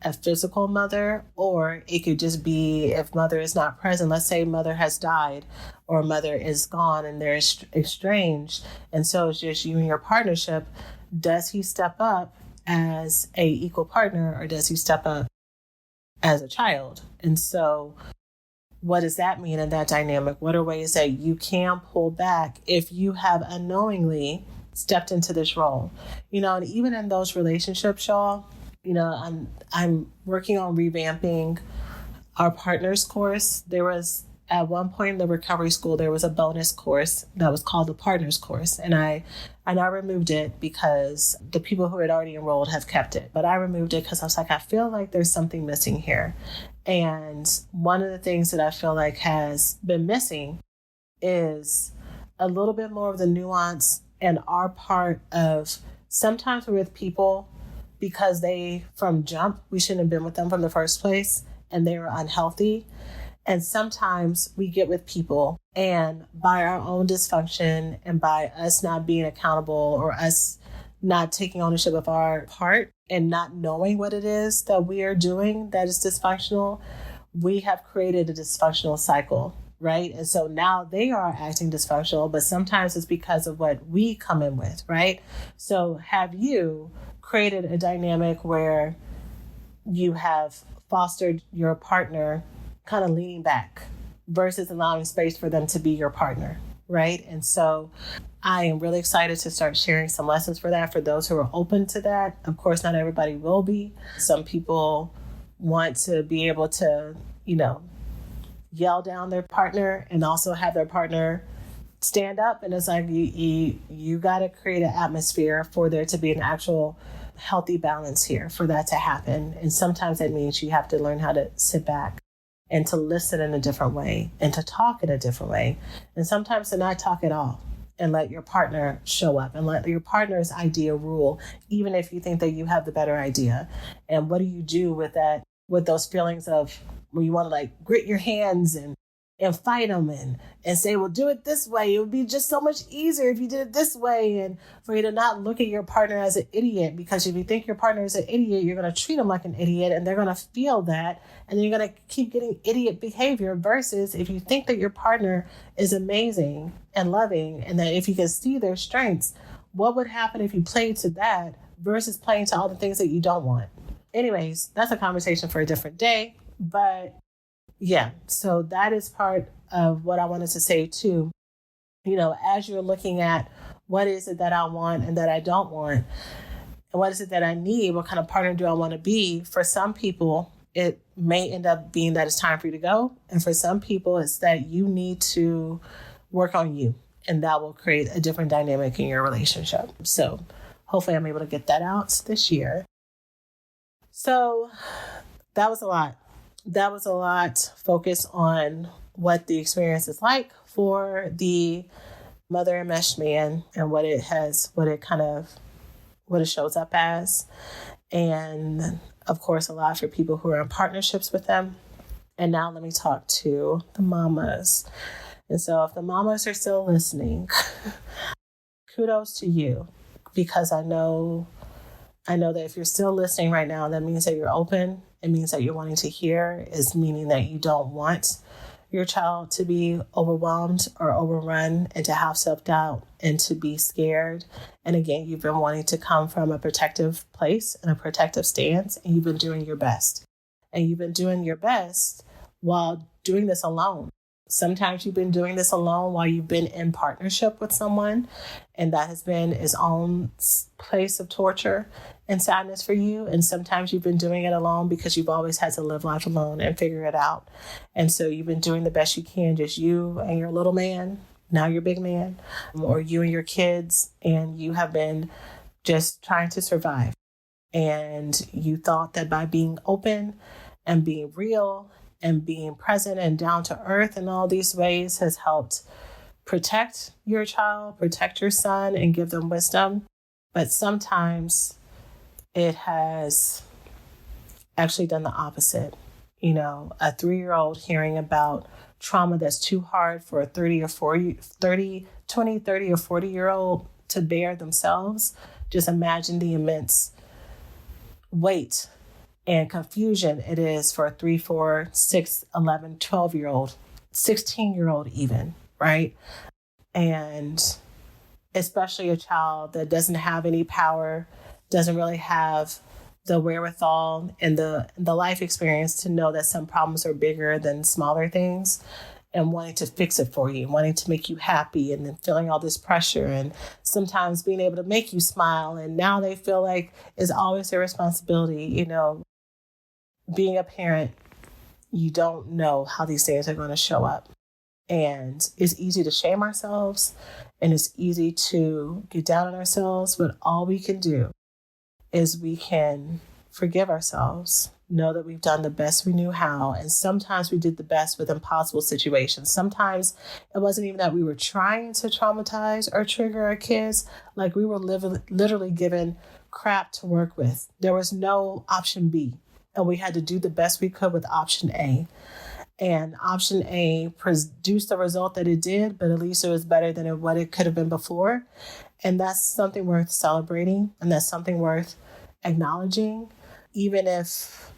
a physical mother, or it could just be if mother is not present. Let's say mother has died or mother is gone and they're estranged. And so it's just you and your partnership. Does he step up as a equal partner, or does he step up as a child? And so what does that mean in that dynamic? What are ways that you can pull back if you have unknowingly stepped into this role? And even in those relationships, y'all, I'm working on revamping our partners course. There was, at one point in the recovery school, there was a bonus course that was called the partners course. And I removed it because the people who had already enrolled have kept it. But I removed it because I was like, I feel like there's something missing here. And one of the things that I feel like has been missing is a little bit more of the nuance and our part of, sometimes we're with people because they, from jump, we shouldn't have been with them from the first place, and they were unhealthy. And sometimes we get with people and by our own dysfunction and by us not being accountable or us not taking ownership of our part and not knowing what it is that we are doing that is dysfunctional, we have created a dysfunctional cycle, right? And so now they are acting dysfunctional, but sometimes it's because of what we come in with, right? So have you created a dynamic where you have fostered your partner kind of leaning back versus allowing space for them to be your partner, right? And so I am really excited to start sharing some lessons for that for those who are open to that. Of course, not everybody will be. Some people want to be able to, yell down their partner and also have their partner stand up. And it's like you got to create an atmosphere for there to be an actual healthy balance here for that to happen. And sometimes that means you have to learn how to sit back and to listen in a different way and to talk in a different way. And sometimes to not talk at all and let your partner show up and let your partner's idea rule, even if you think that you have the better idea. And what do you do with that, with those feelings of when you want to like grit your hands and fight them and say, well, do it this way. It would be just so much easier if you did it this way. And for you to not look at your partner as an idiot, because if you think your partner is an idiot, you're going to treat them like an idiot and they're going to feel that. And then you're going to keep getting idiot behavior versus if you think that your partner is amazing and loving and that if you can see their strengths, what would happen if you played to that versus playing to all the things that you don't want? Anyways, that's a conversation for a different day. But yeah, so that is part of what I wanted to say too. As you're looking at what is it that I want and that I don't want, and what is it that I need, what kind of partner do I want to be? For some people, it may end up being that it's time for you to go. And for some people, it's that you need to work on you, and that will create a different dynamic in your relationship. So hopefully I'm able to get that out this year. So that was a lot. That was a lot focused on what the experience is like for the mother enmeshed man and what it shows up as. And of course, a lot for people who are in partnerships with them. And now let me talk to the mamas. And so if the mamas are still listening, kudos to you, because I know that if you're still listening right now, that means that you're open. It means that you're wanting to hear, is meaning that you don't want your child to be overwhelmed or overrun and to have self-doubt and to be scared. And again, you've been wanting to come from a protective place and a protective stance, and you've been doing your best. And you've been doing your best while doing this alone. Sometimes you've been doing this alone while you've been in partnership with someone, and that has been its own place of torture and sadness for you. And sometimes you've been doing it alone because you've always had to live life alone and figure it out. And so you've been doing the best you can, just you and your little man, now your big man, or you and your kids, and you have been just trying to survive. And you thought that by being open and being real and being present and down to earth in all these ways has helped protect your child, protect your son, and give them wisdom. But sometimes it has actually done the opposite. A 3-year-old hearing about trauma that's too hard for a 20, 30, or 40-year-old to bear themselves. Just imagine the immense weight and confusion it is for a 3, 4, 6, 11, 12-year-old, 16-year-old even, right? And especially a child that doesn't have any power, doesn't really have the wherewithal and the life experience to know that some problems are bigger than smaller things, and wanting to fix it for you, wanting to make you happy, and then feeling all this pressure and sometimes being able to make you smile. And now they feel like it's always their responsibility. Being a parent, you don't know how these things are going to show up. And it's easy to shame ourselves and it's easy to get down on ourselves, but all we can do is we can forgive ourselves, know that we've done the best we knew how. And sometimes we did the best with impossible situations. Sometimes it wasn't even that we were trying to traumatize or trigger our kids. Like we were literally given crap to work with. There was no option B. And we had to do the best we could with option A. And option A produced the result that it did, but at least it was better than what it could have been before. And that's something worth celebrating. And that's something worth acknowledging. Even if,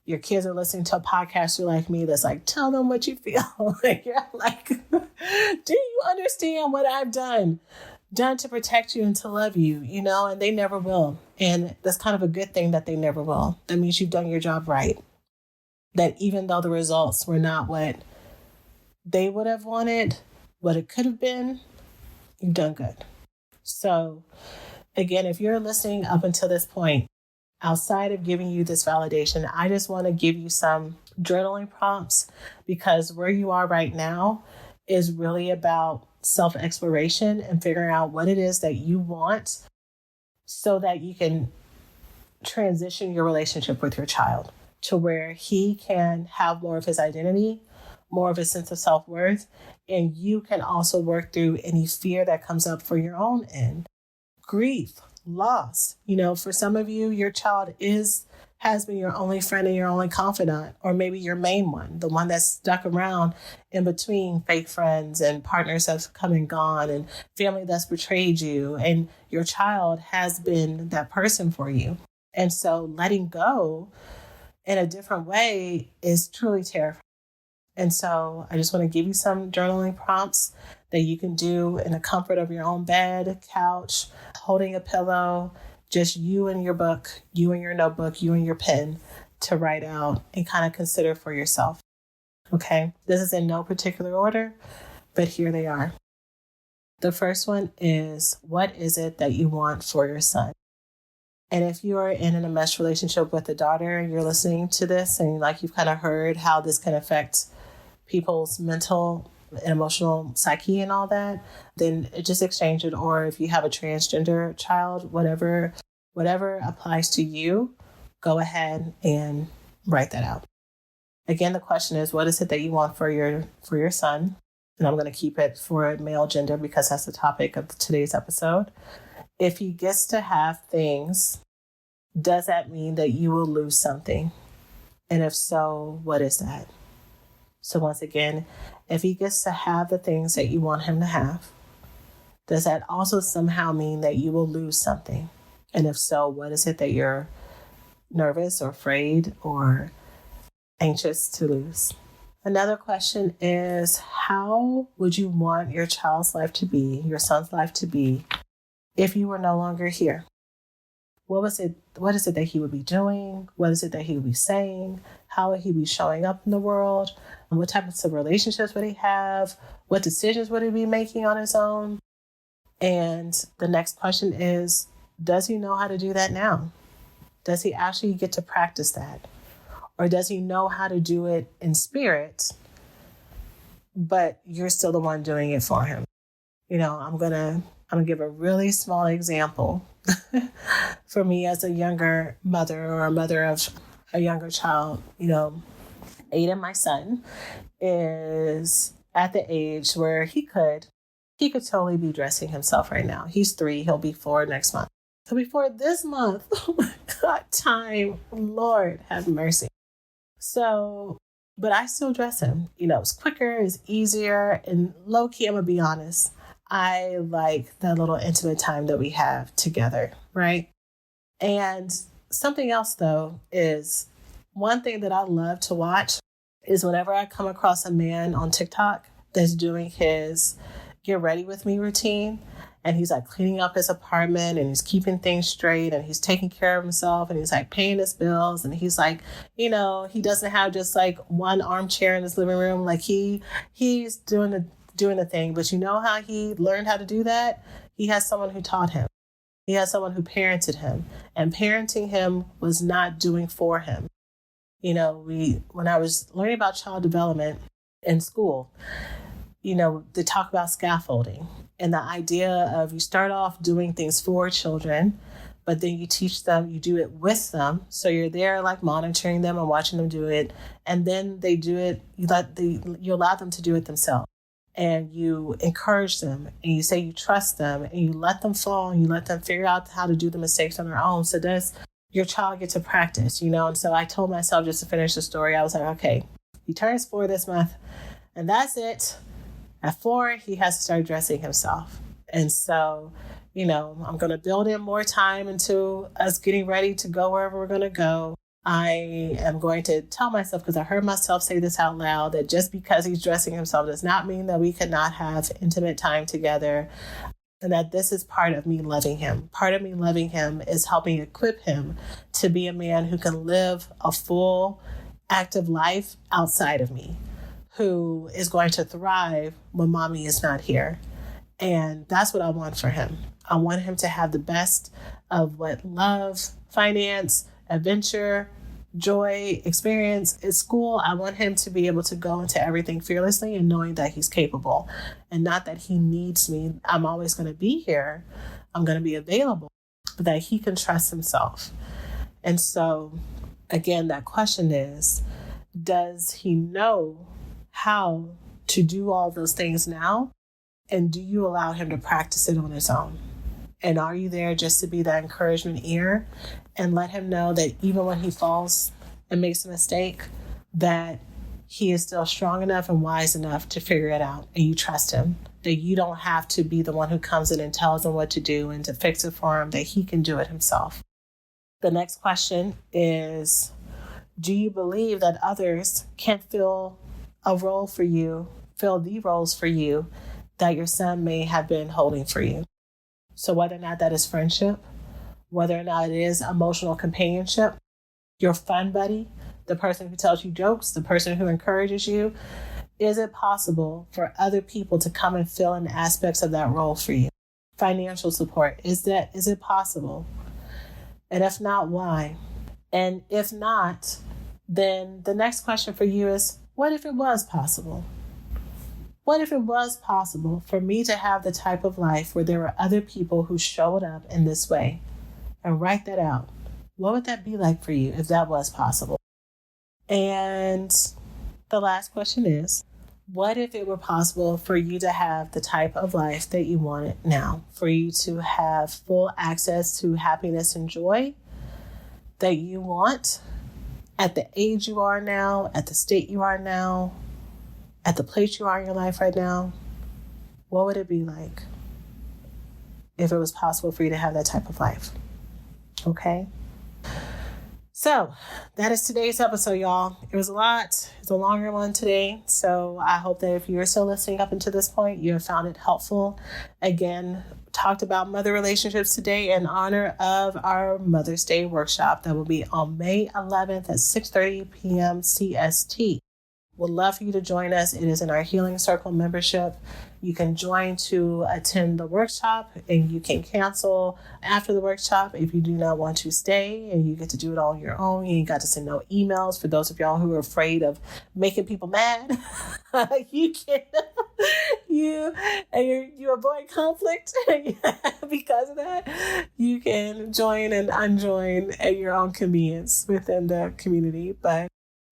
your kids are listening to a podcaster like me that's like, tell them what you feel. Like, you're like, do you understand what I've done to protect you and to love you, and they never will. And that's kind of a good thing that they never will. That means you've done your job right. That even though the results were not what they would have wanted, what it could have been, you've done good. So again, if you're listening up until this point, outside of giving you this validation, I just want to give you some journaling prompts, because where you are right now is really about self-exploration and figuring out what it is that you want so that you can transition your relationship with your child to where he can have more of his identity, more of his sense of self-worth, and you can also work through any fear that comes up for your own end. Grief, loss. For some of you, your child has been your only friend and your only confidant, or maybe your main one, the one that's stuck around in between fake friends and partners that's come and gone and family that's betrayed you. And your child has been that person for you. And so letting go in a different way is truly terrifying. And so I just want to give you some journaling prompts that you can do in the comfort of your own bed, couch, holding a pillow, just you and your book, you and your notebook, you and your pen to write out and kind of consider for yourself. Okay, this is in no particular order, but here they are. The first one is, what is it that you want for your son? And if you are in an enmeshed relationship with a daughter and you're listening to this and you've kind of heard how this can affect people's mental and emotional psyche and all that, then just exchange it. Or if you have a transgender child, whatever applies to you, go ahead and write that out. Again, the question is, what is it that you want for your son? And I'm going to keep it for male gender because that's the topic of today's episode. If he gets to have things, does that mean that you will lose something? And if so, what is that? So once again, if he gets to have the things that you want him to have, does that also somehow mean that you will lose something? And if so, what is it that you're nervous or afraid or anxious to lose? Another question is, how would you want your child's life to be, your son's life to be, if you were no longer here? What is it that he would be doing? What is it that he would be saying? How would he be showing up in the world? And what types of relationships would he have? What decisions would he be making on his own? And the next question is, does he know how to do that now? Does he actually get to practice that? Or does he know how to do it in spirit, but you're still the one doing it for him? I'm gonna give a really small example. For me as a younger mother or a mother of a younger child, Aiden, my son, is at the age where he could totally be dressing himself right now. He's 3, he'll be 4 next month. So before this month, oh my God, time, Lord have mercy. So, but I still dress him. It's quicker, it's easier, and low key, I'm gonna be honest, I like that little intimate time that we have together, right? And something else, though, is one thing that I love to watch is whenever I come across a man on TikTok that's doing his get ready with me routine, and he's like cleaning up his apartment and he's keeping things straight and he's taking care of himself and he's like paying his bills and he's like, he doesn't have just like one armchair in his living room. Like he's doing the thing, but you know how he learned how to do that? He has someone who taught him. He has someone who parented him, and parenting him was not doing for him. When I was learning about child development in school, they talk about scaffolding and the idea of you start off doing things for children, but then you teach them, you do it with them. So you're there like monitoring them and watching them do it. And then they do it, you allow them to do it themselves. And you encourage them and you say you trust them and you let them fall and you let them figure out how to do the mistakes on their own. So your child get to practice, And so I told myself, just to finish the story, I was like, okay, he turns 4 this month and that's it. At 4, he has to start dressing himself. And so, I'm going to build in more time into us getting ready to go wherever we're going to go. I am going to tell myself, because I heard myself say this out loud, that just because he's dressing himself does not mean that we could not have intimate time together, and that this is part of me loving him. Part of me loving him is helping equip him to be a man who can live a full, active life outside of me, who is going to thrive when mommy is not here. And that's what I want for him. I want him to have the best of what love, finance, adventure, joy, experience at school. I want him to be able to go into everything fearlessly and knowing that he's capable, and not that he needs me. I'm always going to be here. I'm going to be available, but that he can trust himself. And so, again, that question is, does he know how to do all those things now? And do you allow him to practice it on his own? And are you there just to be that encouragement ear and let him know that even when he falls and makes a mistake, that he is still strong enough and wise enough to figure it out, and you trust him, that you don't have to be the one who comes in and tells him what to do and to fix it for him, that he can do it himself. The next question is, do you believe that others can fill the roles for you that your son may have been holding for you? So whether or not that is friendship, whether or not it is emotional companionship, your fun buddy, the person who tells you jokes, the person who encourages you, is it possible for other people to come and fill in aspects of that role for you? Financial support, is it possible? And if not, why? And if not, then the next question for you is, what if it was possible? What if it was possible for me to have the type of life where there were other people who showed up in this way? And write that out. What would that be like for you if that was possible? And the last question is, what if it were possible for you to have the type of life that you want now? For you to have full access to happiness and joy that you want at the age you are now, at the state you are now, at the place you are in your life right now? What would it be like if it was possible for you to have that type of life? Okay? So that is today's episode, y'all. It was a lot. It's a longer one today. So I hope that if you're still listening up until this point, you have found it helpful. Again, talked about mother relationships today in honor of our Mother's Day workshop that will be on May 11th at 6:30 p.m. CST. Would love for you to join us. It is in our Healing Circle membership. You can join to attend the workshop, and you can cancel after the workshop if you do not want to stay, and you get to do it all on your own. You ain't got to send no emails. For those of y'all who are afraid of making people mad, you can you avoid conflict because of that. You can join and unjoin at your own convenience within the community. But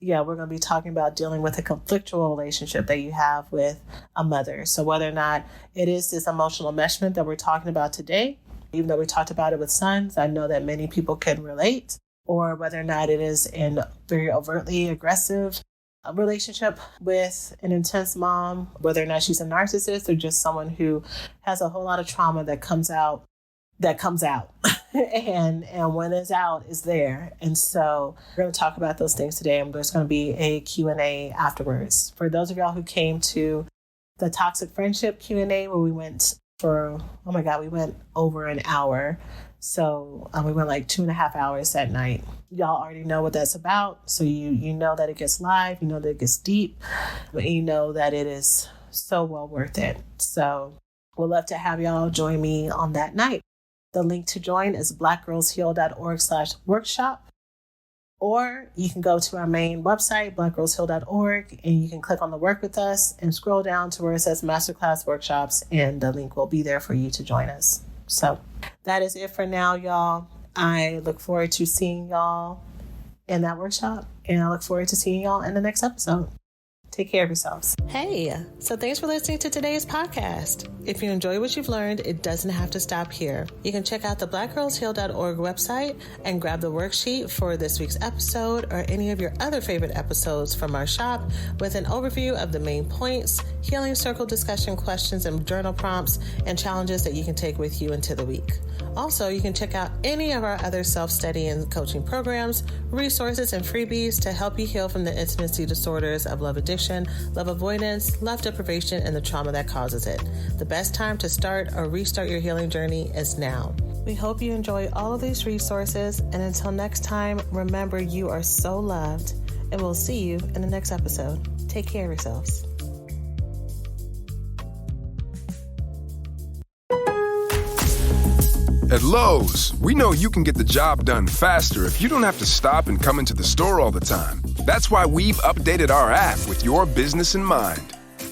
yeah, we're going to be talking about dealing with a conflictual relationship that you have with a mother. So whether or not it is this emotional enmeshment that we're talking about today, even though we talked about it with sons, I know that many people can relate, or whether or not it is in very overtly aggressive relationship with an intense mom, whether or not she's a narcissist or just someone who has a whole lot of trauma that comes out. and when it's out, it's there. And so we're going to talk about those things today, and there's going to be a Q&A afterwards. For those of y'all who came to the Toxic Friendship Q&A, where we went we went over an hour. So we went like 2.5 hours that night. Y'all already know what that's about. So you know that it gets live, you know that it gets deep, but you know that it is so well worth it. So we'd love to have y'all join me on that night. The link to join is blackgirlsheal.org/workshop, or you can go to our main website, blackgirlsheal.org, and you can click on the work with us and scroll down to where it says Masterclass Workshops, and the link will be there for you to join us. So that is it for now, y'all. I look forward to seeing y'all in that workshop, and I look forward to seeing y'all in the next episode. Take care of yourselves. Hey, so thanks for listening to today's podcast. If you enjoy what you've learned, it doesn't have to stop here. You can check out the blackgirlsheal.org website and grab the worksheet for this week's episode or any of your other favorite episodes from our shop with an overview of the main points, healing circle discussion questions and journal prompts, and challenges that you can take with you into the week. Also, you can check out any of our other self-study and coaching programs, resources, and freebies to help you heal from the intimacy disorders of love addiction, love avoidance, love deprivation, and the trauma that causes it. The best time to start or restart your healing journey is now. We hope you enjoy all of these resources, and until next time, remember you are so loved, and we'll see you in the next episode. Take care of yourselves. At Lowe's, we know you can get the job done faster if you don't have to stop and come into the store all the time. That's why we've updated our app with your business in mind.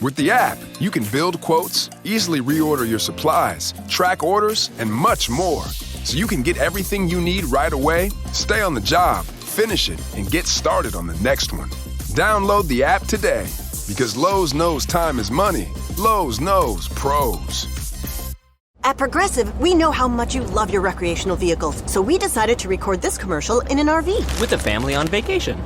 With the app, you can build quotes, easily reorder your supplies, track orders, and much more. So you can get everything you need right away, stay on the job, finish it, and get started on the next one. Download the app today, because Lowe's knows time is money. Lowe's knows pros. At Progressive, we know how much you love your recreational vehicles, so we decided to record this commercial in an RV. With a family on vacation.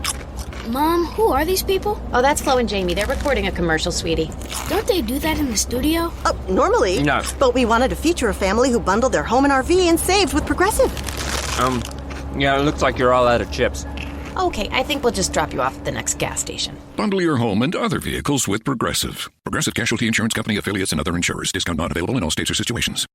Mom, who are these people? Oh, that's Flo and Jamie. They're recording a commercial, sweetie. Don't they do that in the studio? Normally. No. But we wanted to feature a family who bundled their home and RV and saved with Progressive. Yeah, it looks like you're all out of chips. Okay, I think we'll just drop you off at the next gas station. Bundle your home and other vehicles with Progressive. Progressive Casualty Insurance Company affiliates and other insurers. Discount not available in all states or situations.